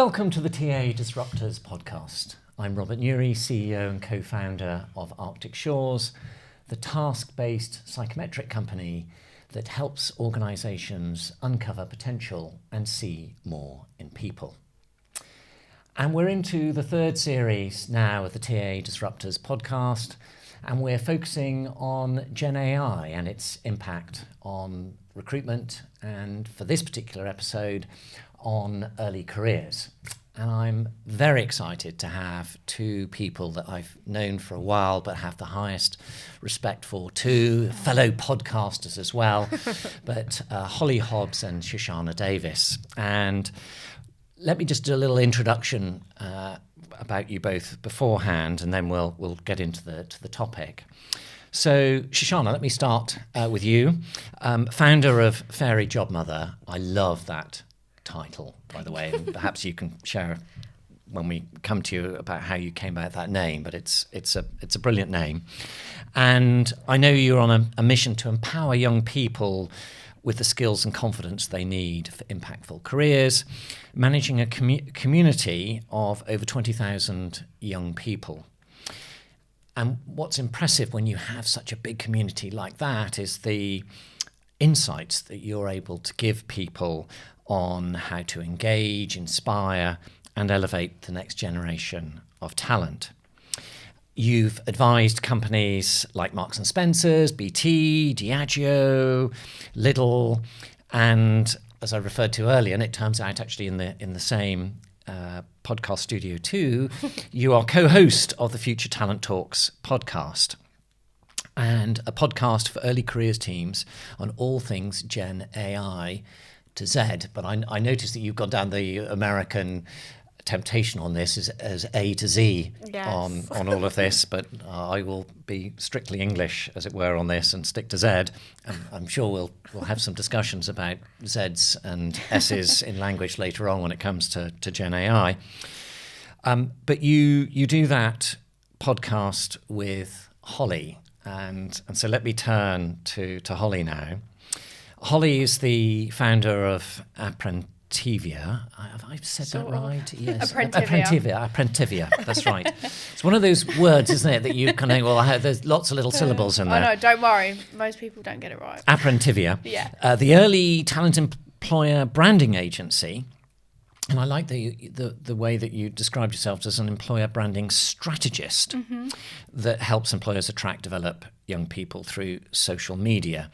Welcome to the TA Disruptors podcast. I'm Robert Newry, CEO and co-founder of Arctic Shores, the task-based psychometric company that helps organisations uncover potential and see more in people. And we're into the third series now of the TA Disruptors podcast, and we're focusing on Gen AI and its impact on recruitment, and for this particular episode, on early careers. And I'm very excited to have two people that I've known for a while but have the highest respect for, two fellow podcasters as well, but Holly Hobbs and Shoshanna Davis. And let me just do a little introduction about you both beforehand, and then we'll get into the topic. So, Shoshanna, let me start with you. Founder of Fairy Job Mother. I love that title, by the way, and perhaps you can share when we come to you about how you came about that name, but it's a brilliant name. And I know you're on a mission to empower young people with the skills and confidence they need for impactful careers, managing a community of over 20,000 young people. And what's impressive when you have such a big community like that is the insights that you're able to give people on how to engage, inspire, and elevate the next generation of talent. You've advised companies like Marks and Spencer's, BT, Diageo, Lidl, and as I referred to earlier, and it turns out actually in the same podcast studio too, you are co-host of the Future Talent Talks podcast, and a podcast for early careers teams on all things Gen AI to Z. But I noticed that you've gone down the American temptation on this as A to Z. Yes. on all of this, but I will be strictly English, as it were, on this and stick to Z. And I'm sure we'll have some discussions about Zs and Ss in language later on when it comes to Gen AI. But you do that podcast with Holly, and so let me turn to Holly now. Holly is the founder of Aprentivia. Have I said that right? Yes. Aprentivia. That's right. It's one of those words, isn't it, that you kind of, there's lots of little syllables in there. Oh, no, don't worry. Most people don't get it right. Aprentivia. Yeah. The early talent employer branding agency. And I like the way that you described yourself as an employer branding strategist that helps employers attract, develop young people through social media.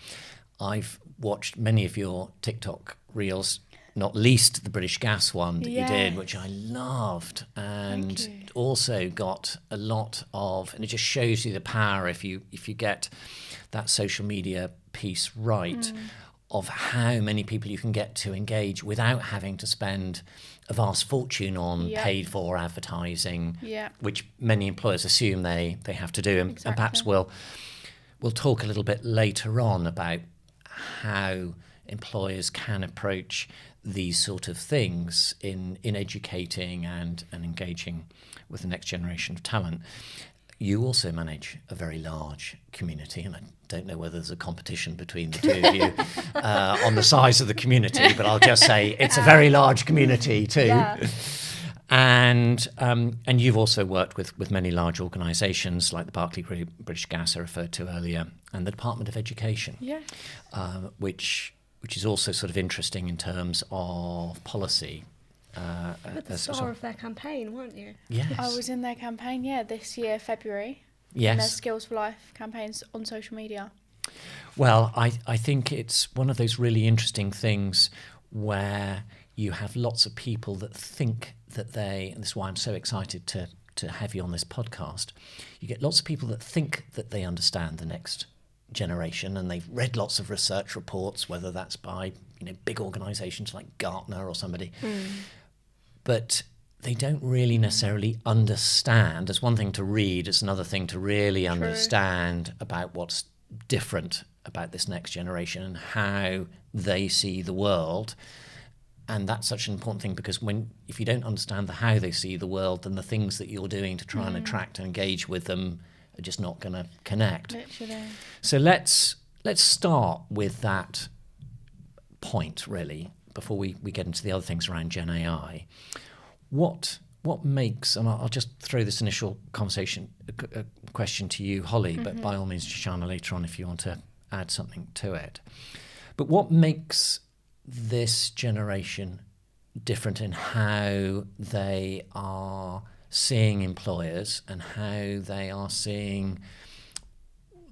I've watched many of your TikTok reels, not least the British Gas one that you did, which I loved, and also got a lot of, and it just shows you the power if you get that social media piece right, of how many people you can get to engage without having to spend a vast fortune on paid for advertising, which many employers assume they have to do. And perhaps we'll talk a little bit later on about how employers can approach these sort of things in educating and engaging with the next generation of talent. You also manage a very large community, and I don't know whether there's a competition between the two of you on the size of the community, but I'll just say it's a very large community too. Yeah. And you've also worked with many large organisations like the Barclay Group, British Gas I referred to earlier, and the Department of Education, which is also sort of interesting in terms of policy. At the start of their campaign, weren't you? Yes. I was in their campaign, this year, February. Yes. In their Skills for Life campaigns on social media. Well, I think it's one of those really interesting things where you have lots of people that think that and this is why I'm so excited to have you on this podcast, you get lots of people that think that they understand the next generation, and they've read lots of research reports, whether that's by big organisations like Gartner or somebody, but they don't really necessarily understand. It's one thing to read, it's another thing to really understand about what's different about this next generation and how they see the world. And that's such an important thing, because if you don't understand how they see the world, then the things that you're doing to try and attract and engage with them are just not going to connect. Literally. So let's start with that point, really, before we get into the other things around Gen AI. what makes, and I'll just throw this initial conversation question to you, Holly, but by all means, Shoshanna, later on if you want to add something to it. But what makes this generation different in how they are seeing employers and how they are seeing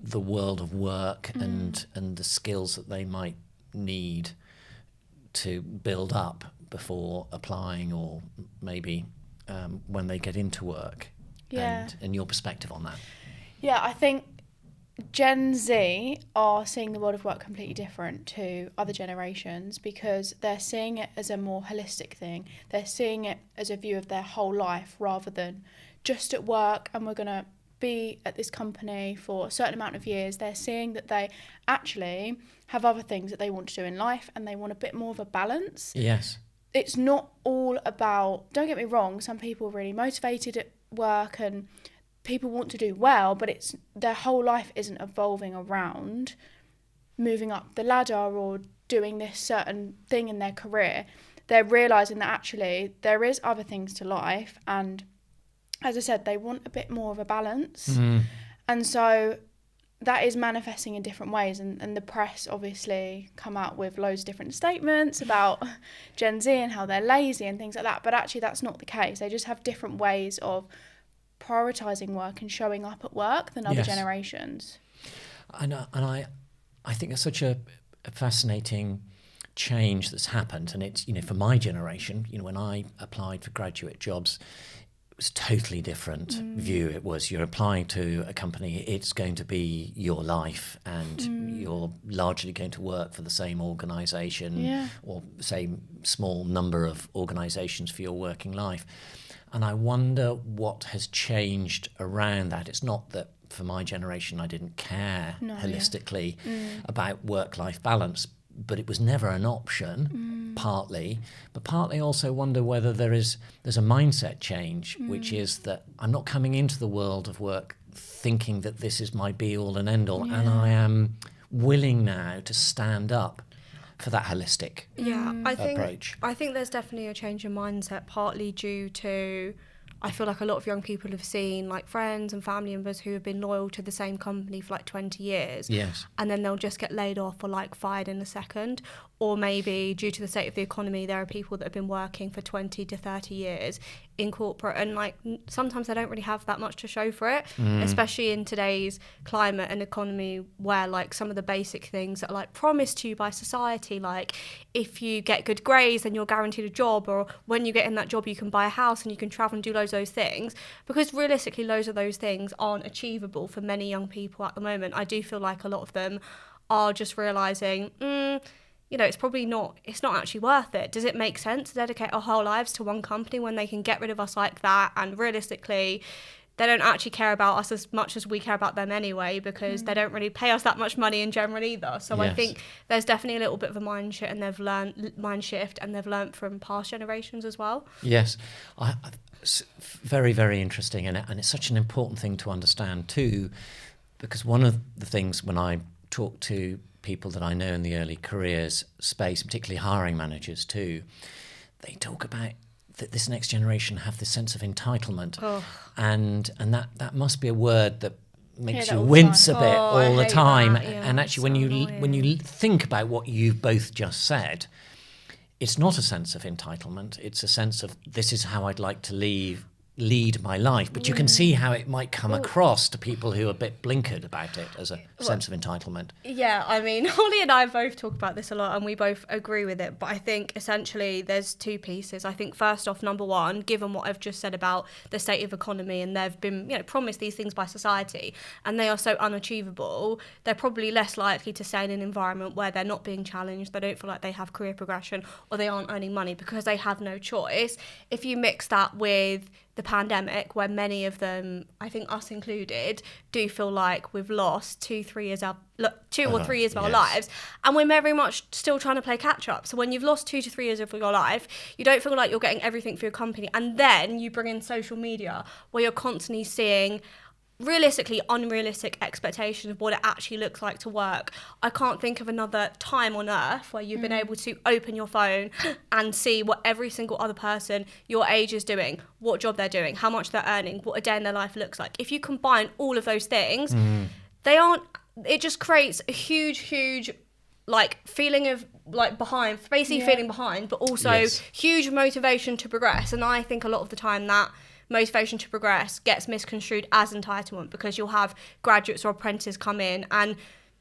the world of work and the skills that they might need to build up before applying, or maybe when they get into work? And your perspective on that? Yeah, I think Gen Z are seeing the world of work completely different to other generations because they're seeing it as a more holistic thing. They're seeing it as a view of their whole life rather than just at work and we're going to be at this company for a certain amount of years. They're seeing that they actually have other things that they want to do in life and they want a bit more of a balance. Yes. It's not all about, don't get me wrong, some people are really motivated at work and people want to do well, but it's their whole life isn't evolving around moving up the ladder or doing this certain thing in their career. They're realising that actually there is other things to life, and as I said, they want a bit more of a balance. And so that is manifesting in different ways, and the press obviously come out with loads of different statements about Gen Z and how they're lazy and things like that, but actually that's not the case. They just have different ways of prioritising work and showing up at work than other generations. And I think it's such a fascinating change that's happened, and it's, you know, for my generation, you know, when I applied for graduate jobs, it was a totally different view. It was, you're applying to a company, it's going to be your life, and you're largely going to work for the same organisation or same small number of organisations for your working life. And I wonder what has changed around that. It's not that for my generation I didn't care holistically about work-life balance, but it was never an option, partly. But partly also wonder whether there's a mindset change, which is that I'm not coming into the world of work thinking that this is my be-all and end-all, and I am willing now to stand up for that holistic approach. I think there's definitely a change in mindset, partly due to, I feel like a lot of young people have seen like friends and family members who have been loyal to the same company for like 20 years. Yes. And then they'll just get laid off or like fired in a second. Or maybe due to the state of the economy, there are people that have been working for 20 to 30 years in corporate, and like sometimes they don't really have that much to show for it, especially in today's climate and economy where like some of the basic things that are like promised to you by society, like if you get good grades then you're guaranteed a job, or when you get in that job you can buy a house and you can travel and do loads of those things, because realistically loads of those things aren't achievable for many young people at the moment. I do feel like a lot of them are just realising you know, it's not actually worth it. Does it make sense to dedicate our whole lives to one company when they can get rid of us like that? And realistically, they don't actually care about us as much as we care about them anyway, because they don't really pay us that much money in general either. So I think there's definitely a little bit of a mind shift, and they've learned from past generations as well. Yes, very, very interesting, and it's such an important thing to understand too, because one of the things when I talk to people that I know in the early careers space, particularly hiring managers too, they talk about that this next generation have this sense of entitlement, and that must be a word that makes you wince a bit all the time. And actually, when you think about what you've both just said, it's not a sense of entitlement. It's a sense of, this is how I'd like to lead my life, but you can see how it might come across to people who are a bit blinkered about it as a sense of entitlement. Yeah, I mean, Holly and I both talk about this a lot and we both agree with it, but I think essentially there's two pieces. I think first off, number one, given what I've just said about the state of economy, and they've been, you know, promised these things by society and they are so unachievable, they're probably less likely to stay in an environment where they're not being challenged, they don't feel like they have career progression, or they aren't earning money because they have no choice. If you mix that with the pandemic, where many of them, I think us included, do feel like we've lost 2 or 3 years of our lives, and we're very much still trying to play catch up. So when you've lost 2 to 3 years of your life, you don't feel like you're getting everything for your company, and then you bring in social media where you're constantly seeing realistically unrealistic expectation of what it actually looks like to work. I can't think of another time on earth where you've been able to open your phone and see what every single other person your age is doing, what job they're doing, how much they're earning, what a day in their life looks like. If you combine all of those things, it just creates a huge like feeling of like behind, basically feeling behind, but also huge motivation to progress. And I think a lot of the time that motivation to progress gets misconstrued as entitlement, because you'll have graduates or apprentices come in and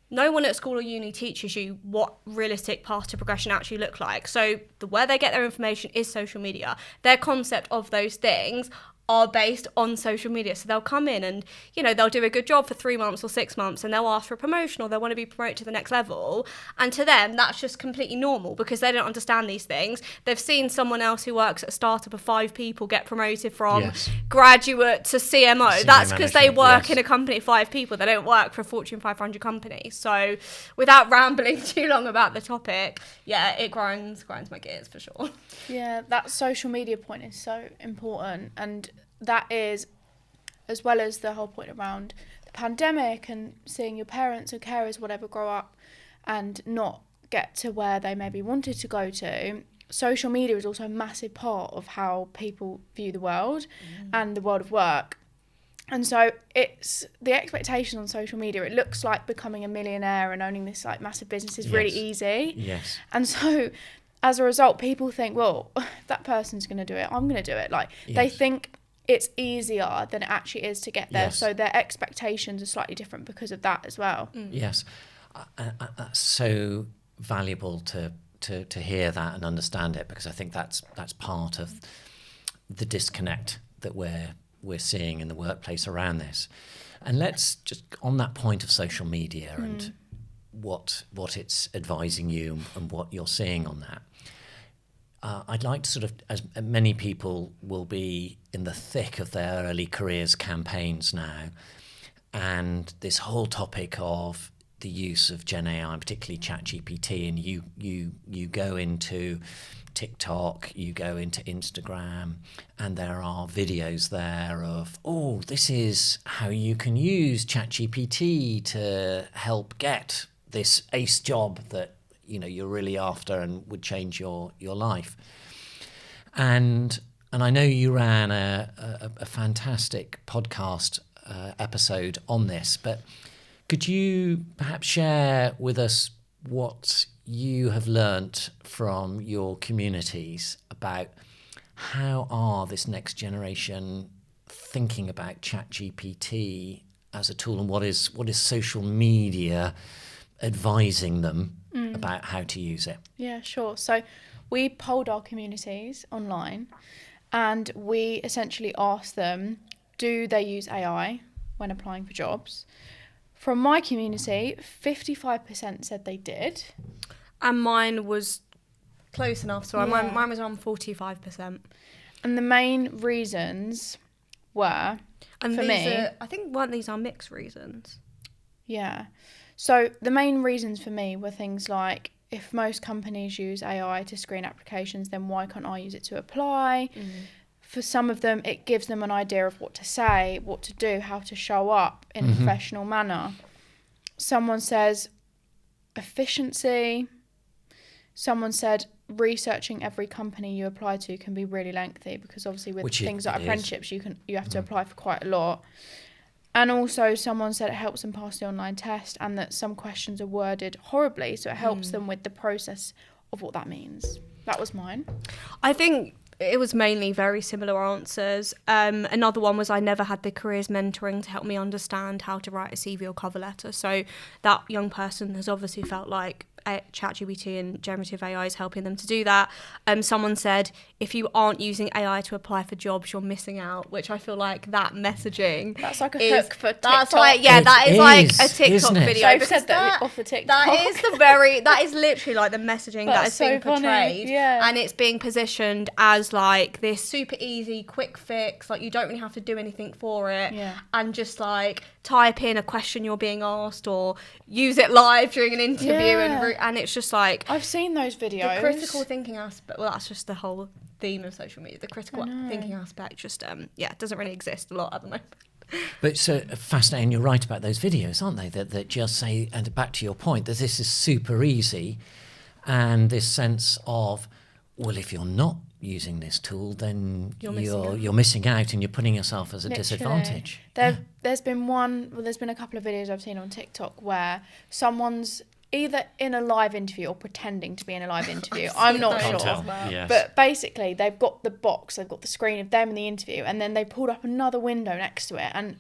no one at school or uni teaches you what realistic paths to progression actually look like. So where they get their information is social media. Their concept of those things are based on social media. So they'll come in and, you know, they'll do a good job for 3 months or 6 months and they'll ask for a promotion or they'll want to be promoted to the next level. And to them, that's just completely normal because they don't understand these things. They've seen someone else who works at a startup of 5 people get promoted from graduate to CMO. Senior That's because they work yes. in a company of 5 people. They don't work for a Fortune 500 company. So without rambling too long about the topic, yeah, it grinds my gears for sure. Yeah, that social media point is so important, and that is, as well as the whole point around the pandemic and seeing your parents or carers, whatever, grow up and not get to where they maybe wanted to go to. Social media is also a massive part of how people view the world and the world of work. And so it's the expectation on social media. It looks like becoming a millionaire and owning this like massive business is really easy. Yes. And so as a result, people think, well, that person's going to do it, I'm going to do it. Like they think it's easier than it actually is to get there. Yes. So their expectations are slightly different because of that as well. Yes. That's so valuable to hear that and understand it, because I think that's part of the disconnect that we're seeing in the workplace around this. And let's just, on that point of social media and what it's advising you and what you're seeing on that, I'd like to sort of, as many people will be in the thick of their early careers campaigns now, and this whole topic of the use of Gen AI, and particularly ChatGPT, and you go into TikTok, you go into Instagram, and there are videos there of, oh, this is how you can use ChatGPT to help get this ace job that you're really after and would change your life. And I know you ran a fantastic podcast episode on this, but could you perhaps share with us what you have learnt from your communities about how are this next generation thinking about ChatGPT as a tool, and what is social media advising them about how to use it? Yeah, sure. So we polled our communities online and we essentially asked them, do they use AI when applying for jobs? From my community, 55% said they did. And mine was close enough. So mine was around 45%. And the main reasons were, and for me... I think weren't these our mixed reasons? Yeah. So the main reasons for me were things like, if most companies use AI to screen applications, then why can't I use it to apply? For some of them, it gives them an idea of what to say, what to do, how to show up in a professional manner. Someone says efficiency. Someone said researching every company you apply to can be really lengthy, because obviously with things like apprenticeships, you have to apply for quite a lot. And also someone said it helps them pass the online test, and that some questions are worded horribly, so it helps them with the process of what that means. That was mine. I think it was mainly very similar answers. Another one was, I never had the careers mentoring to help me understand how to write a CV or cover letter. So that young person has obviously felt like ChatGPT and generative AI is helping them to do that. Someone said, if you aren't using AI to apply for jobs, you're missing out, which I feel like that messaging, that's like a hook for TikTok. That's like, that is like a TikTok video. I've said that off the TikTok. That is literally like the messaging that is being portrayed. Yeah. And it's being positioned as like this super easy, quick fix, like you don't really have to do anything for it. Yeah. And just like type in a question you're being asked or use it live during an interview and it's just like, I've seen those videos. The critical thinking aspect, well, that's just the whole theme of social media. The critical thinking aspect just, it doesn't really exist a lot at the moment. But so fascinating, you're right about those videos, aren't they? That just say, and back to your point, that this is super easy, and this sense of, well, if you're not using this tool, then you're missing out and you're putting yourself as a disadvantage. There's been a couple of videos I've seen on TikTok where someone's either in a live interview or pretending to be in a live interview. I'm not sure. Yes. But basically, they've got the box, they've got the screen of them in the interview, and then they pulled up another window next to it. And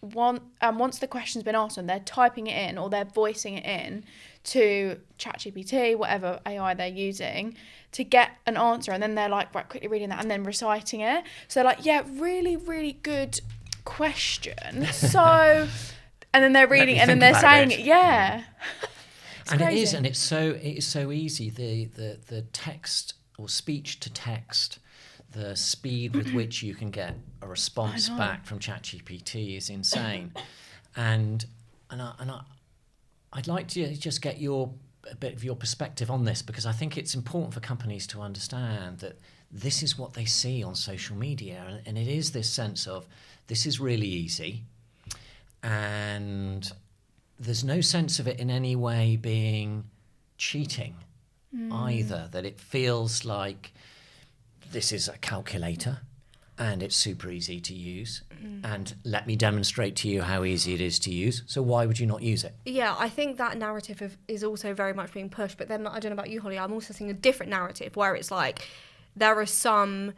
once the question's been asked, and they're typing it in or they're voicing it in to ChatGPT, whatever AI they're using, to get an answer. And then they're like, right, quickly reading that and then reciting it. So they're like, yeah, really, really good question. So, and then they're reading and then they're saying it. Yeah. And crazy. It is so easy. The text or speech to text, the speed with which you can get a response back from ChatGPT is insane. And I'd like to just get a bit of your perspective on this, because I think it's important for companies to understand that this is what they see on social media, and it is this sense of this is really easy, and there's no sense of it in any way being cheating either, that it feels like this is a calculator and it's super easy to use, and let me demonstrate to you how easy it is to use, so why would you not use it? Yeah, I think that narrative is also very much being pushed, but then I don't know about you, Holly, I'm also seeing a different narrative where it's like there are some,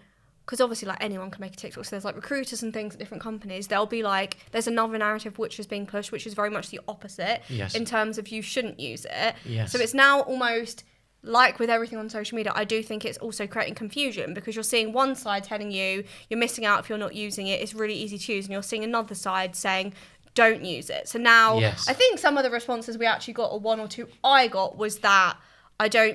because obviously like anyone can make a TikTok, so there's like recruiters and things at different companies, there'll be like, there's another narrative which is being pushed, which is very much the opposite in terms of you shouldn't use it. So it's now almost like with everything on social media, I do think it's also creating confusion, because you're seeing one side telling you you're missing out if you're not using it, it's really easy to use, and you're seeing another side saying don't use it. So now I think some of the responses we actually got, or one or two I got, was that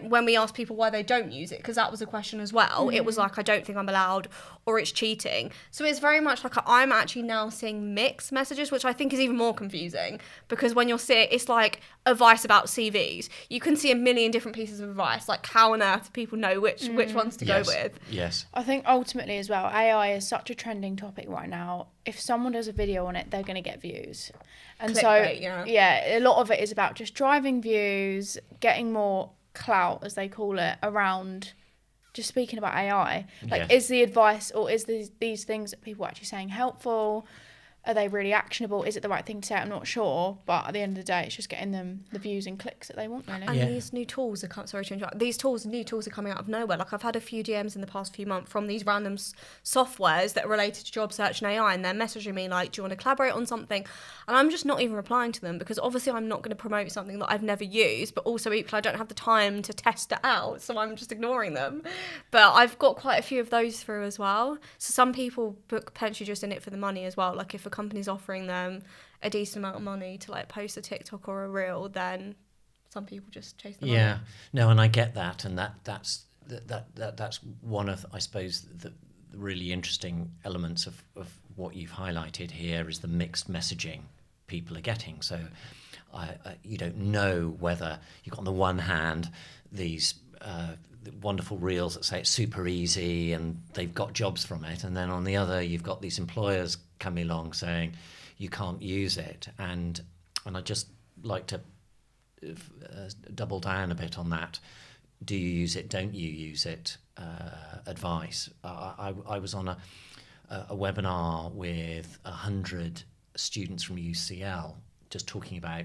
when we asked people why they don't use it, because that was a question as well, it was like, I don't think I'm allowed, or it's cheating. So it's very much like I'm actually now seeing mixed messages, which I think is even more confusing, because when you're seeing, it's like advice about CVs. You can see a million different pieces of advice, like how on earth do people know which ones to go with? Yes. I think ultimately as well, AI is such a trending topic right now. If someone does a video on it, they're going to get views. And clickbait, a lot of it is about just driving views, getting more clout, as they call it, around just speaking about AI. Like, is the advice, or is these things that people are actually saying helpful? Are they really actionable? Is it the right thing to say? I'm not sure. But at the end of the day, it's just getting them the views and clicks that they want, really. And these new tools are new tools are coming out of nowhere. Like, I've had a few DMs in the past few months from these random softwares that are related to job search and AI, and they're messaging me like, do you want to collaborate on something? And I'm just not even replying to them, because obviously I'm not going to promote something that I've never used, but also equally I don't have the time to test it out, so I'm just ignoring them. But I've got quite a few of those through as well. So some people potentially just in it for the money as well. Like, if a company's offering them a decent amount of money to like post a TikTok or a reel, then some people just chase the money. Yeah, no, and I get that, and that's one of, I suppose, the really interesting elements of what you've highlighted here is the mixed messaging people are getting. So you don't know whether you've got on the one hand these wonderful reels that say it's super easy and they've got jobs from it, and then on the other you've got these employers coming along saying you can't use it, and I'd just like to double down a bit on that. Do you use it, don't you use it advice. I was on a webinar with 100 students from UCL just talking about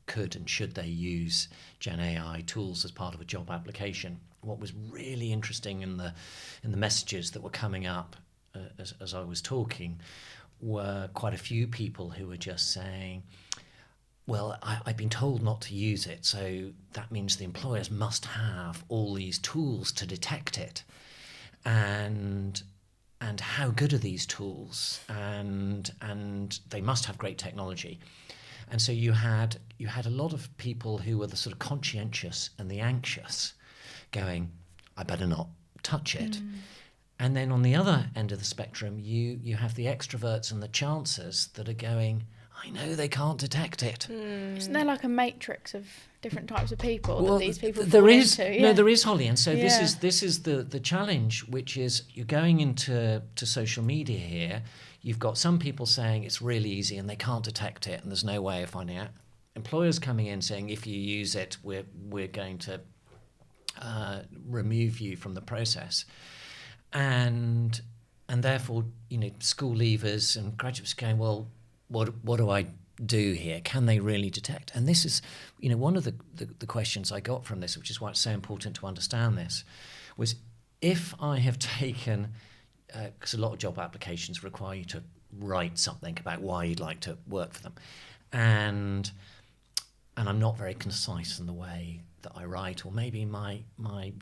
could and should they use Gen AI tools as part of a job application. What was really interesting in the messages that were coming up as I was talking were quite a few people who were just saying, well, I've been told not to use it, so that means the employers must have all these tools to detect it. And how good are these tools? And they must have great technology. And so you had a lot of people who were the sort of conscientious and the anxious going, I better not touch it. And then on the other end of the spectrum, you have the extroverts and the chancers that are going, I know they can't detect it. Isn't there like a matrix of different types of people that these people there fall is into? no, there is, Holly, and so Yeah. this is the challenge, which is you're going into social media here. You've got some people saying it's really easy and they can't detect it, and there's no way of finding out. Employers coming in saying if you use it, we're going to remove you from the process, and therefore, you know, school leavers and graduates going, well, what do I do here? Can they really detect? And this is, you know, one of the questions I got from this, which is why it's so important to understand this, was if I have taken, because a lot of job applications require you to write something about why you'd like to work for them, and I'm not very concise in the way that I write, or maybe my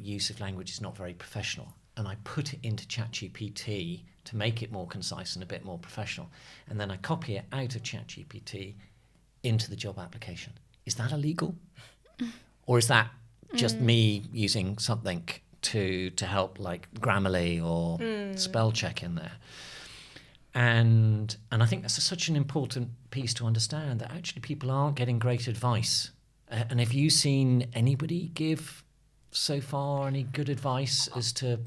use of language is not very professional, and I put it into ChatGPT to make it more concise and a bit more professional, and then I copy it out of ChatGPT into the job application. Is that illegal? Or is that just me using something to help, like Grammarly or spell check in there? And I think that's such an important piece to understand, that actually people aren't getting great advice. And have you seen anybody give so far any good advice as to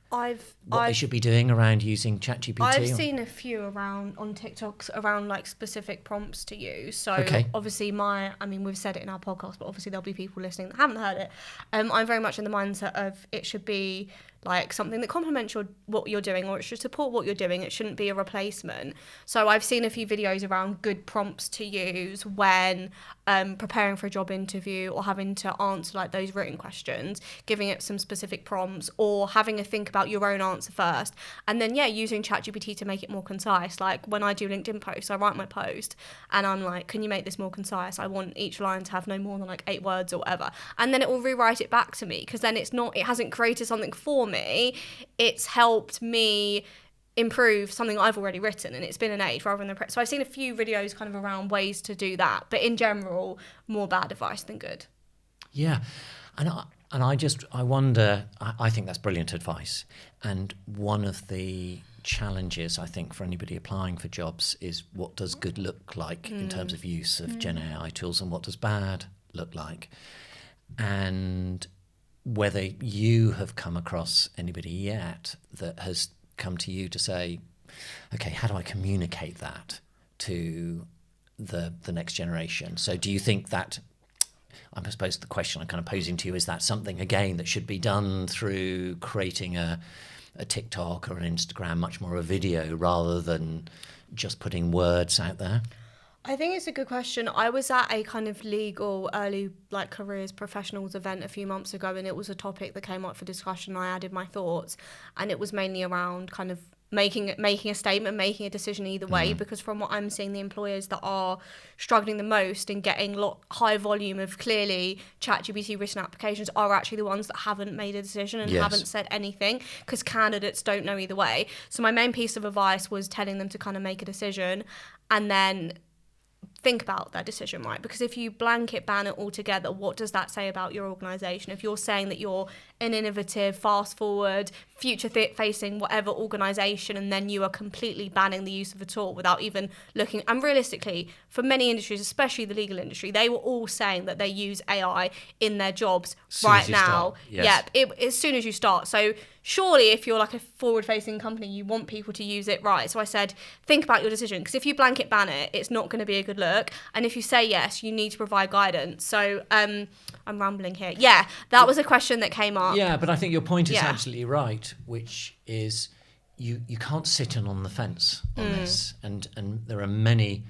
what they should be doing around using ChatGPT? I've seen a few around on TikToks around like specific prompts to use. So obviously we've said it in our podcast, but obviously there'll be people listening that haven't heard it. I'm very much in the mindset of it should be like something that complements what you're doing, or it should support what you're doing. It shouldn't be a replacement. So I've seen a few videos around good prompts to use when preparing for a job interview or having to answer like those written questions, giving it some specific prompts, or having a think about your own answer first, and then using ChatGPT to make it more concise. Like when I do LinkedIn posts, I write my post and I'm like, can you make this more concise? I want each line to have no more than like 8 words or whatever, and then it will rewrite it back to me, because then it hasn't created something for me, it's helped me improve something I've already written, and it's been an aid rather than so I've seen a few videos kind of around ways to do that, but in general more bad advice than good. And I wonder, I think that's brilliant advice, and one of the challenges I think for anybody applying for jobs is, what does good look like in terms of use of Gen AI tools, and what does bad look like? And whether you have come across anybody yet that has come to you to say, okay, how do I communicate that to the next generation? So do you think that, I suppose the question I'm kind of posing to you, is that something, again, that should be done through creating a TikTok or an Instagram, much more a video, rather than just putting words out there? I think it's a good question. I was at a kind of legal early like careers professionals event a few months ago, and it was a topic that came up for discussion. I added my thoughts, and it was mainly around kind of making a statement, making a decision either way, because from what I'm seeing, the employers that are struggling the most and getting high volume of clearly ChatGPT written applications are actually the ones that haven't made a decision and haven't said anything, because candidates don't know either way. So my main piece of advice was telling them to kind of make a decision and then think about that decision, right? Because if you blanket ban it altogether, what does that say about your organisation? If you're saying that you're an innovative, fast forward, future facing whatever organisation, and then you are completely banning the use of a tool without even looking, and realistically for many industries, especially the legal industry, they were all saying that they use AI in their jobs right now. As soon as you start. So surely if you're like a forward-facing company, you want people to use it, right? So I said, think about your decision, because if you blanket ban it, it's not going to be a good look. And if you say yes, you need to provide guidance. So I'm rambling here. Yeah, that was a question that came up. Yeah, but I think your point is absolutely right, which is you can't sit on the fence on this. And there are many.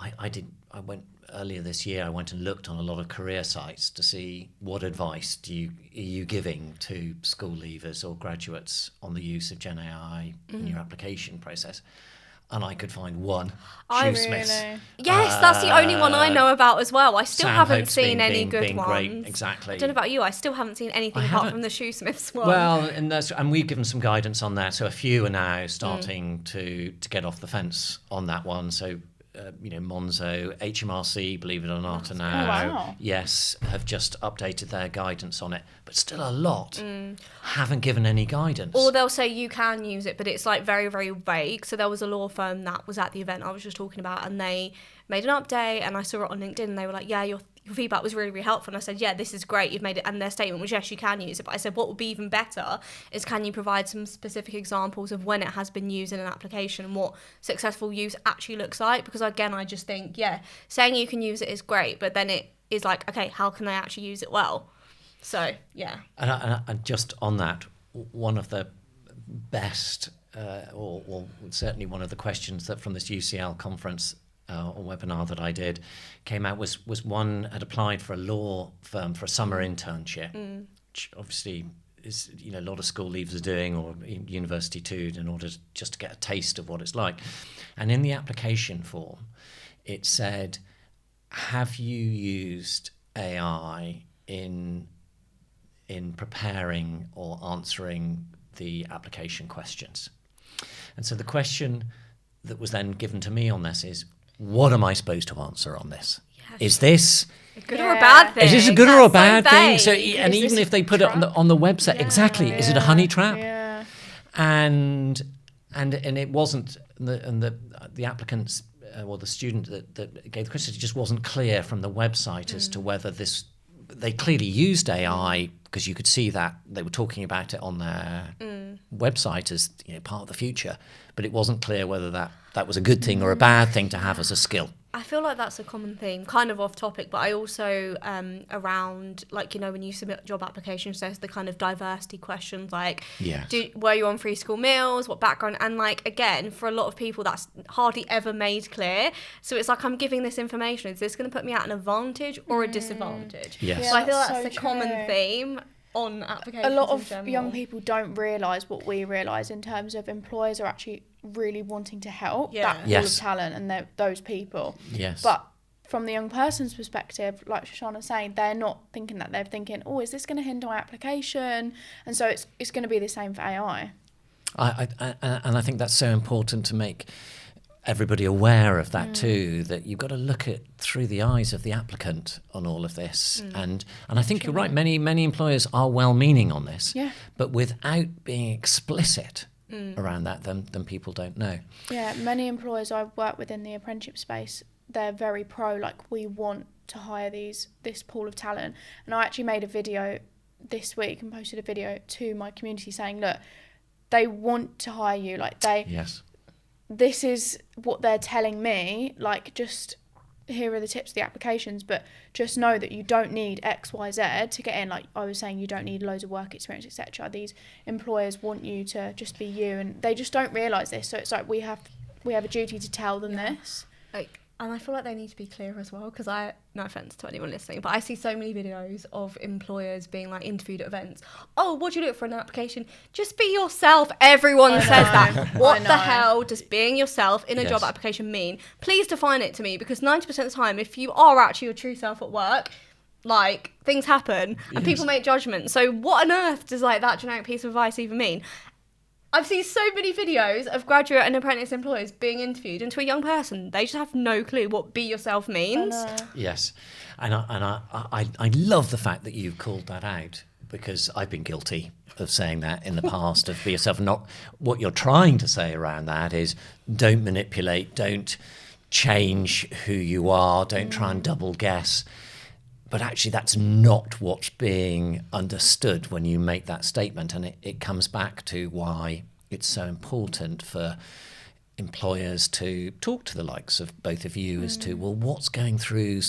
I went earlier this year. I went and looked on a lot of career sites to see what advice are you giving to school leavers or graduates on the use of Gen AI in your application process. And I could find one. Shoesmiths. Really? Yes, that's the only one I know about as well. I still haven't seen any good ones. Great. Exactly. I don't know about you. I still haven't seen anything apart from the Shoesmiths one. Well, and we've given some guidance on that. So a few are now starting to get off the fence on that one. So Monzo, HMRC, believe it or not, are now, have just updated their guidance on it. But still a lot haven't given any guidance. Or they'll say you can use it, but it's like very, very vague. So there was a law firm that was at the event I was just talking about, and they made an update, and I saw it on LinkedIn, and they were like, yeah, your feedback was really, really helpful. And I said, yeah, this is great, you've made it. And their statement was, yes, you can use it. But I said, what would be even better is, can you provide some specific examples of when it has been used in an application and what successful use actually looks like? Because again, I just think, yeah, saying you can use it is great, but then it is like, okay, how can they actually use it well? So, yeah. And just on that, one of the best, or certainly one of the questions that from this UCL conference or webinar that I did came out was one had applied for a law firm for a summer internship, which obviously is, you know, a lot of school leavers are doing, or university too, in order just to get a taste of what it's like. And in the application form, it said, have you used AI in preparing or answering the application questions? And so the question that was then given to me on this is, what am I supposed to answer on this? Yes. Is this a good or a bad thing? Is this a good or a bad thing? So, and is even if they put trap? it on the website, exactly, is it a honey trap? Yeah. And it wasn't, the applicants or the student that gave the question, it just wasn't clear from the website as to whether this. They clearly used AI because you could see that they were talking about it on their website as, you know, part of the future, but it wasn't clear whether that was a good thing or a bad thing to have as a skill. I feel like that's a common theme, kind of off topic, but I also, around, like, you know, when you submit job applications, there's the kind of diversity questions, like, Yes. Were you on free school meals, what background, and, like, again, for a lot of people, that's hardly ever made clear. So it's like, I'm giving this information, is this going to put me at an advantage or a disadvantage? Yes. So I feel that's that's so a common true. theme on applications. A lot in of general. young people don't realise what we realise in terms of employers are actually really wanting to help that pool Yes. of talent and those people. Yes. But from the young person's perspective, like Shoshanna's saying, they're not thinking that. They're thinking, oh, is this going to hinder my application? And so it's going to be the same for AI. And I think that's so important to make everybody aware of that too, that you've got to look at through the eyes of the applicant on all of this. And I think you're right, many employers are well-meaning on this, but without being explicit around that, then people don't know. Yeah, many employers I've worked with in the apprenticeship space, they're very pro, like, we want to hire this pool of talent. And I actually made a video this week and posted a video to my community saying, look, they want to hire you, like, this is what they're telling me, like, just here are the tips, the applications, but just know that you don't need X, Y, Z to get in. Like I was saying, you don't need loads of work experience, etc. These employers want you to just be you, and they just don't realise this. So it's like we have a duty to tell them this. Like, and I feel like they need to be clear as well, because no offence to anyone listening, but I see so many videos of employers being like interviewed at events. Oh, what do you look for in an application? Just be yourself. Everyone says that. What the hell does being yourself in a job application mean? Please define it to me, because 90% of the time, if you are actually your true self at work, like, things happen and people make judgments. So what on earth does like that generic piece of advice even mean? I've seen so many videos of graduate and apprentice employers being interviewed, and to a young person, they just have no clue what be yourself means. Yes, and I love the fact that you've called that out, because I've been guilty of saying that in the past, of be yourself. And not what you're trying to say around that is, don't manipulate, don't change who you are, don't try and double guess. But actually, that's not what's being understood when you make that statement. And it comes back to why it's so important for employers to talk to the likes of both of you as to, well, what's going through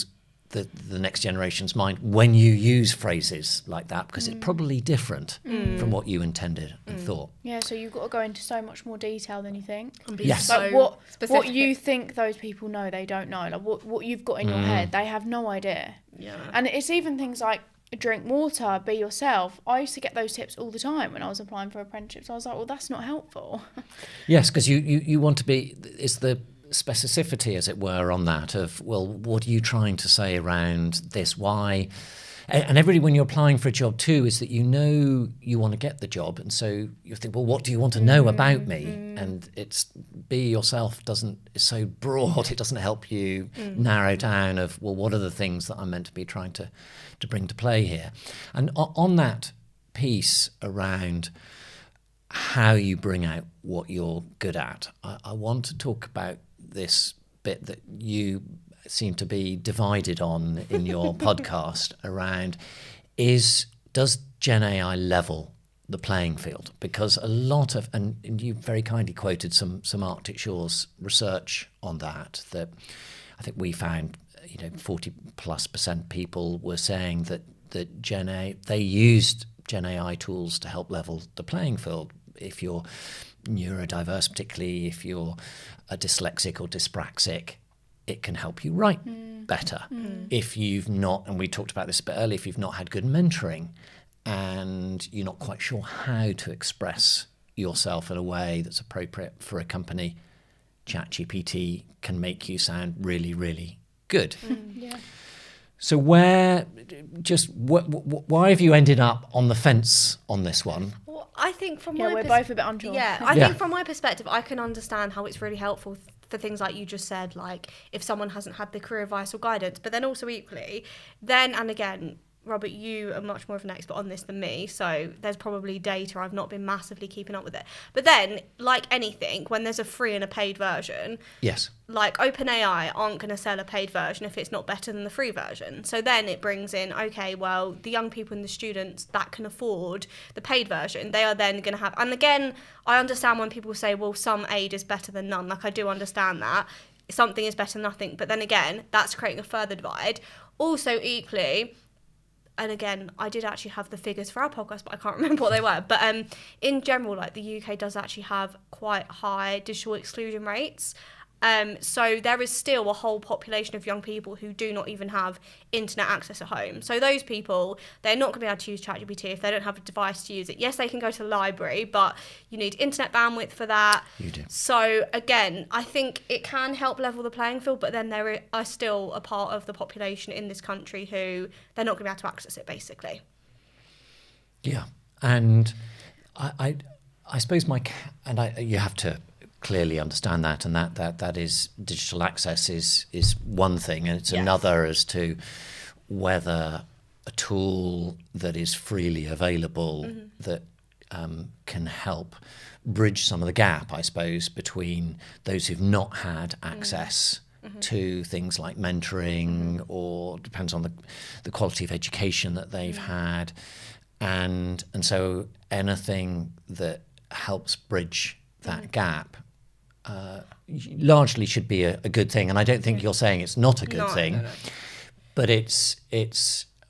the next generation's mind when you use phrases like that, because it's probably different from what you intended and thought. Yeah, so you've got to go into so much more detail than you think. Yes. Like what you think those people know, they don't know. Like what you've got in your head, they have no idea. Yeah. And it's even things like drink water, be yourself. I used to get those tips all the time when I was applying for apprenticeships. I was like, well, that's not helpful. Yes, because you want to be, it's the specificity, as it were, on that of, well, what are you trying to say around this? Why? And everybody, when you're applying for a job too, is that you know you want to get the job, and so you think, well, what do you want to know about me? And it's be yourself is so broad, it doesn't help you narrow down of, well, what are the things that I'm meant to be trying to bring to play here? And on that piece around how you bring out what you're good at, I want to talk about this bit that you seem to be divided on in your podcast around is, does Gen AI level the playing field? Because a lot of, and you very kindly quoted some Arctic Shores research on that I think we found 40+% people were saying that they used Gen AI tools to help level the playing field. If you're neurodiverse, particularly if you're a dyslexic or dyspraxic, it can help you write better. If you've not, and we talked about this a bit earlier, if you've not had good mentoring and you're not quite sure how to express yourself in a way that's appropriate for a company, ChatGPT can make you sound really, really good. Yeah. So why have you ended up on the fence on this one? Well, I think from we're both a bit unsure. Yeah, I think from my perspective, I can understand how it's really helpful for things like you just said, like if someone hasn't had the career advice or guidance, but then also equally, then and again, Robert, you are much more of an expert on this than me, so there's probably data. I've not been massively keeping up with it. But then, like anything, when there's a free and a paid version, yes, like OpenAI aren't going to sell a paid version if it's not better than the free version. So then it brings in, okay, well, the young people and the students that can afford the paid version, they are then going to have... And again, I understand when people say, well, some aid is better than none. Like, I do understand that. Something is better than nothing. But then again, that's creating a further divide. Also, equally... And again, I did actually have the figures for our podcast, but I can't remember what they were. But in general, like the UK does actually have quite high digital exclusion rates. So there is still a whole population of young people who do not even have internet access at home. So those people, they're not going to be able to use ChatGPT if they don't have a device to use it. Yes, they can go to the library, but you need internet bandwidth for that. You do. So again, I think it can help level the playing field, but then there are still a part of the population in this country who they're not going to be able to access it, basically. Yeah, and I suppose you have to clearly understand that, and that is digital access is one thing, and it's another as to whether a tool that is freely available that can help bridge some of the gap, I suppose, between those who've not had access to things like mentoring, or depends on the quality of education that they've had, and so anything that helps bridge that gap largely should be a good thing. And I don't think you're saying it's not a good thing. No. But it's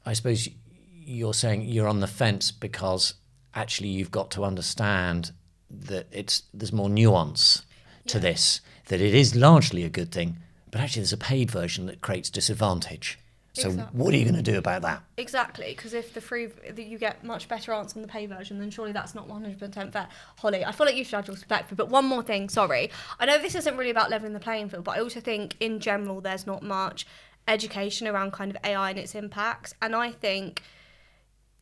I suppose you're saying you're on the fence because actually you've got to understand that there's more nuance to this, that it is largely a good thing, but actually there's a paid version that creates disadvantage. So what are you going to do about that? Exactly, because if you get much better answer on the pay version, then surely that's not 100% fair. Holly, I feel like you should add your perspective, but one more thing, sorry. I know this isn't really about leveling the playing field, but I also think in general there's not much education around kind of AI and its impacts, and I think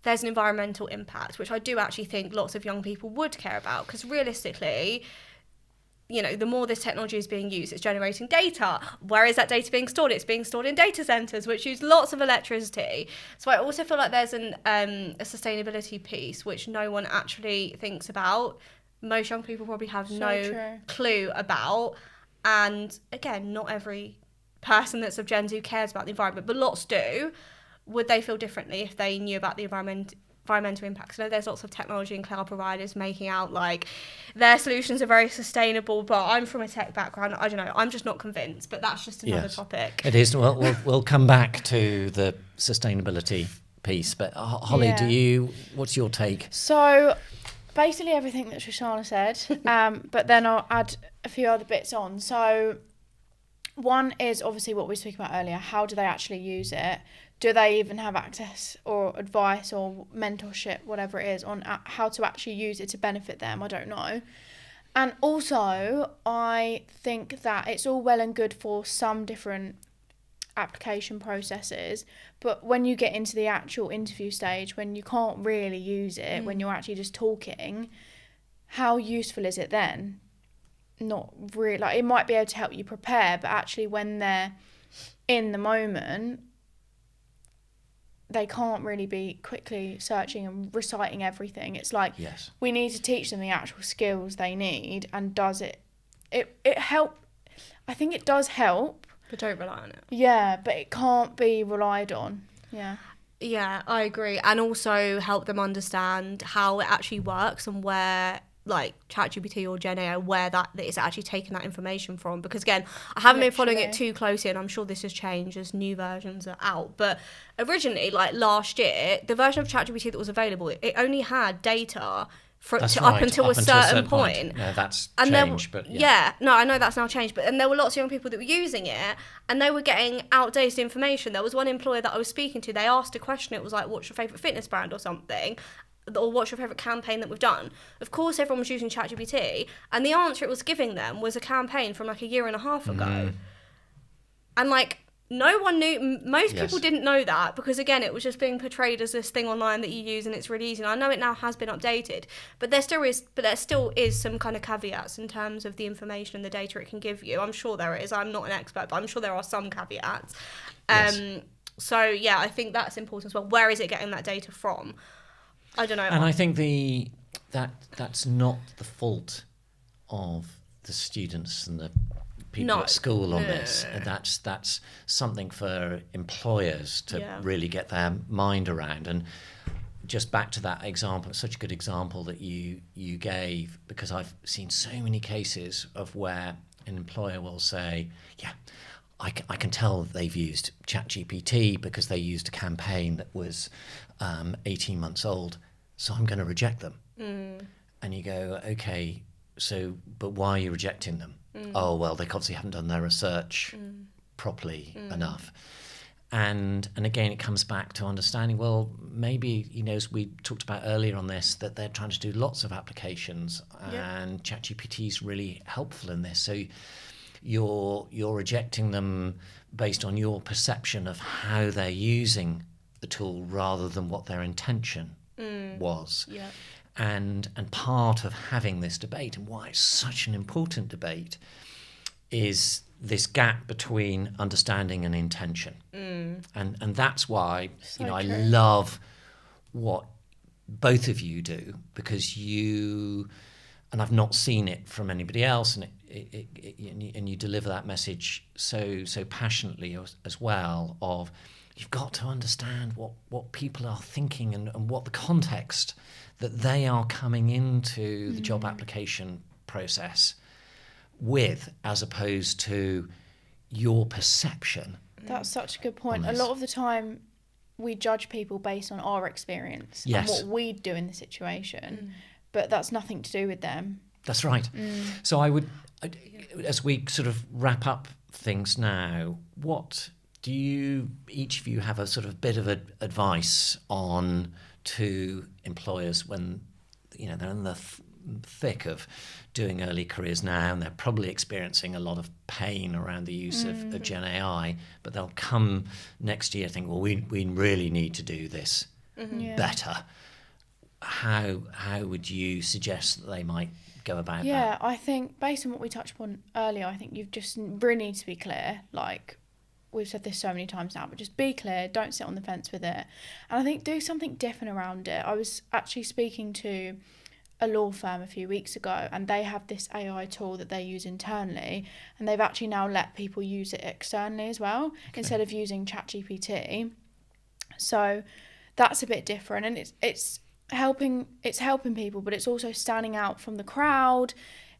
there's an environmental impact, which I do actually think lots of young people would care about, because realistically, the more this technology is being used, it's generating data. Where is that data being stored? It's being stored in data centres, which use lots of electricity. So I also feel like there's a sustainability piece, which no one actually thinks about. Most young people probably have no clue about. And again, not every person that's of Gen Z cares about the environment, but lots do. Would they feel differently if they knew about the environmental impacts? I know there's lots of technology and cloud providers making out like their solutions are very sustainable, but I'm from a tech background. I don't know. I'm just not convinced, but that's just another topic. It is. Well, we'll come back to the sustainability piece, but Holly, what's your take? So basically everything that Shoshanna said, but then I'll add a few other bits on. So one is obviously what we were speaking about earlier. How do they actually use it? Do they even have access or advice or mentorship, whatever it is, on how to actually use it to benefit them? I don't know. And also, I think that it's all well and good for some different application processes, but when you get into the actual interview stage, when you can't really use it, when you're actually just talking, how useful is it then? Not really. Like, it might be able to help you prepare, but actually when they're in the moment, they can't really be quickly searching and reciting everything. It's like, we need to teach them the actual skills they need. And does it help? I think it does help, But don't rely on it. Yeah, but it can't be relied on. Yeah, I agree. And also help them understand how it actually works and where, like, ChatGPT or Gen AI, where that is actually taking that information from. Because, again, I haven't been following it too closely, and I'm sure this has changed as new versions are out. But originally, like last year, the version of ChatGPT that was available, it only had data up until a certain point. No, that's changed, but no, I know that's now changed, but and there were lots of young people that were using it, and they were getting outdated information. There was one employer that I was speaking to. They asked a question. It was like, "What's your favourite fitness brand or something?" Or "What's your favourite campaign that we've done?" Of course, everyone was using ChatGPT, and the answer it was giving them was a campaign from like a year and a half ago, and like. No one knew, most people didn't know that because, again, it was just being portrayed as this thing online that you use and it's really easy. And I know it now has been updated, but there still is some kind of caveats in terms of the information and the data it can give you. I'm sure there is. I'm not an expert, but I'm sure there are some caveats. So, yeah, I think that's important as well. Where is it getting that data from? I don't know. And I think that's not the fault of the students and the people at school on this. That's something for employers to really get their mind around. And just back to that example, such a good example that you gave, because I've seen so many cases of where an employer will say, I can tell they've used ChatGPT because they used a campaign that was 18 months old, so I'm going to reject them. And you go, okay, so, but why are you rejecting them? Oh, well, they obviously haven't done their research properly enough. And again, it comes back to understanding, well, maybe, as we talked about earlier on this, that they're trying to do lots of applications and ChatGPT is really helpful in this. So you're rejecting them based on your perception of how they're using the tool rather than what their intention was. Yeah. And part of having this debate, and why it's such an important debate, is this gap between understanding and intention. And that's why I love what both of you do, because and I've not seen it from anybody else, and and you deliver that message so passionately as well, of you've got to understand what people are thinking and what the context that they are coming into the job application process with, as opposed to your perception. That's such a good point. A lot of the time we judge people based on our experience and what we do in the situation, but that's nothing to do with them. That's right. So I would, as we sort of wrap up things now, what do each of you have a sort of bit of advice on to employers when they're in the thick of doing early careers now, and they're probably experiencing a lot of pain around the use of Gen AI, but they'll come next year think, well, we really need to do this better. How would you suggest that they might go about that? I think based on what we touched upon earlier, I think you've just really need to be clear. Like, we've said this so many times now, but just be clear, don't sit on the fence with it. And I think do something different around it. I was actually speaking to a law firm a few weeks ago, and they have this AI tool that they use internally, and they've actually now let people use it externally as well, instead of using ChatGPT. So that's a bit different, and it's helping people, but it's also standing out from the crowd.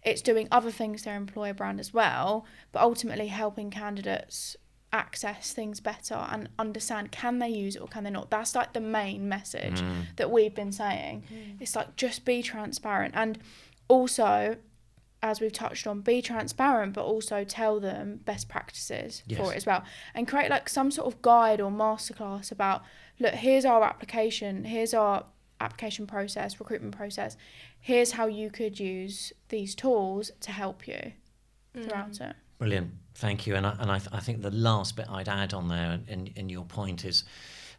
It's doing other things to their employer brand as well, but ultimately helping candidates access things better and understand, can they use it or can they not. That's like the main message that we've been saying. It's like, just be transparent, and also, as we've touched on, be transparent, but also tell them best practices for it as well, and create like some sort of guide or masterclass about, look, here's our application process, recruitment process, here's how you could use these tools to help you throughout it. Brilliant. Thank you. And I think the last bit I'd add on there in your point is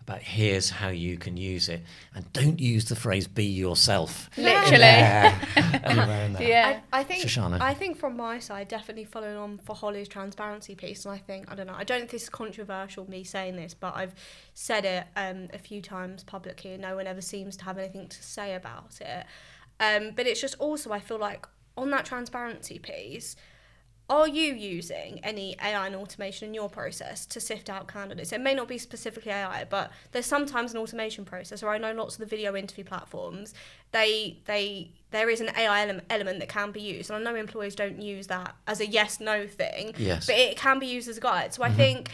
about, here's how you can use it. And don't use the phrase "be yourself." Literally. Anywhere in there. Yeah. I think Shoshanna. I think from my side, definitely following on for Holly's transparency piece, and I don't know if this is controversial, me saying this, but I've said it a few times publicly and no one ever seems to have anything to say about it. But it's just also, I feel like on that transparency piece, are you using any AI and automation in your process to sift out candidates? It may not be specifically AI, but there's sometimes an automation process, or I know lots of the video interview platforms, there is an AI element that can be used. And I know employers don't use that as a yes-no thing, Yes. but it can be used as a guide. So I think,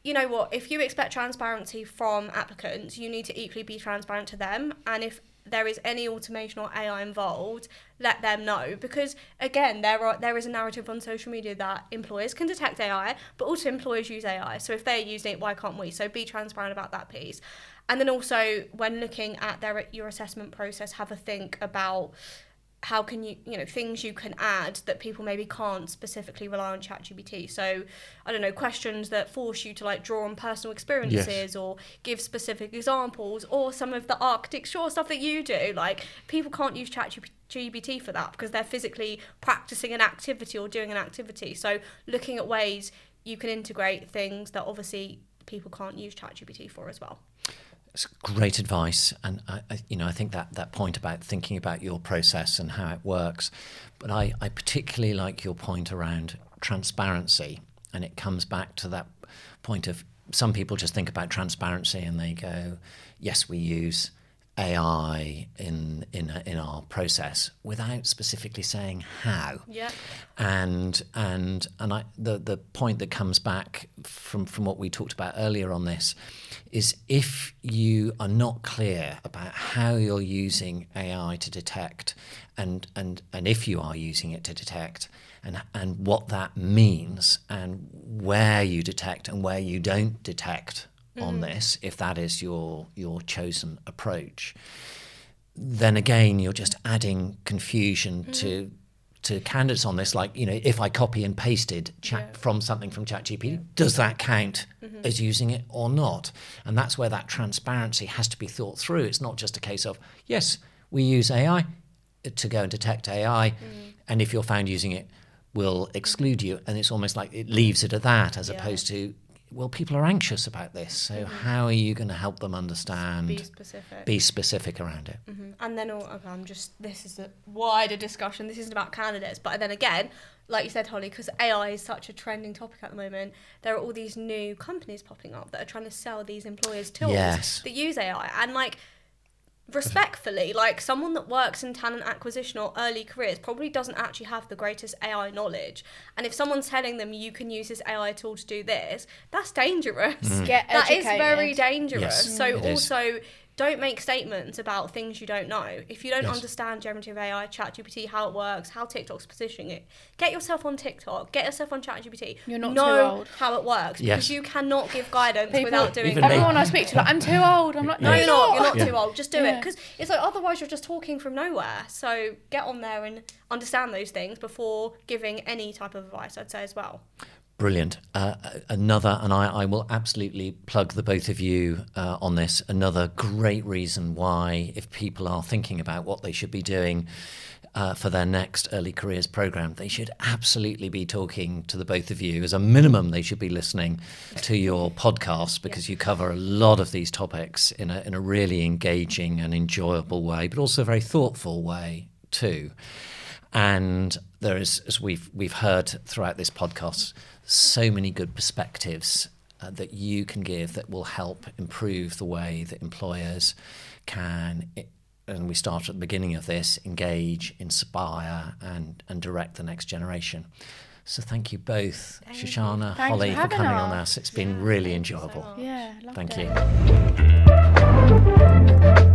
you know what, if you expect transparency from applicants, you need to equally be transparent to them. And if there is any automation or AI involved, let them know. Because again, there is a narrative on social media that employers can detect AI, but also employers use AI. So if they're using it, why can't we? So be transparent about that piece. And then also, when looking at your assessment process, have a think about how can you things you can add that people maybe can't specifically rely on ChatGPT. So I don't know, questions that force you to like draw on personal experiences, or give specific examples, or some of the Arctic Shore stuff that you do. Like, people can't use ChatGPT for that because they're physically practicing an activity or doing an activity. So looking at ways you can integrate things that obviously people can't use ChatGPT for as well. It's great advice, and I think that point about thinking about your process and how it works, but I particularly like your point around transparency, and it comes back to that point of some people just think about transparency and they go, yes, we use AI in our process without specifically saying how. Yeah. And the point that comes back from what we talked about earlier on this is, if you are not clear about how you're using AI to detect, and if you are using it to detect, and what that means, and where you detect and where you don't detect on this, if that is your chosen approach, then again you're just adding confusion to candidates on this. Like, if I copy and pasted from something from ChatGPT, does that count as using it or not? And that's where that transparency has to be thought through. It's not just a case of, yes, we use AI to go and detect AI, and if you're found using it, we'll exclude you. And it's almost like it leaves it at that, as opposed to, well, people are anxious about this, so how are you going to help them understand? Be specific around it. And then, this is a wider discussion. This isn't about candidates, but then again, like you said, Holly, because AI is such a trending topic at the moment, there are all these new companies popping up that are trying to sell these employers tools that use AI. And like, respectfully, like, someone that works in talent acquisition or early careers probably doesn't actually have the greatest AI knowledge, and if someone's telling them you can use this AI tool to do this, that's dangerous. Get that educated. is very dangerous. Yes, so it also is. Don't make statements about things you don't know. If you don't understand generative AI, ChatGPT, how it works, how TikTok's positioning it, get yourself on TikTok, get yourself on ChatGPT. You're not know too old. how it works, because you cannot give guidance without doing even that. Everyone I speak to, like, I'm too old. I'm like, no, You're not. You're not Yeah. too old. Just do it, because it's like, otherwise you're just talking from nowhere. So get on there and understand those things before giving any type of advice, I'd say, as well. Brilliant. Another, and I will absolutely plug the both of you on this, another great reason why, if people are thinking about what they should be doing for their next early careers program, they should absolutely be talking to the both of you. As a minimum, they should be listening to your podcast, because you cover a lot of these topics in a really engaging and enjoyable way, but also a very thoughtful way too. And there is, as we've heard throughout this podcast, so many good perspectives that you can give that will help improve the way that employers can, and we start at the beginning of this, engage, inspire, and direct the next generation. So thank you both, Shoshanna, Thanks Holly, for for coming having on us. us. It's been really thank you so enjoyable. much. Yeah, loved Thank it. you.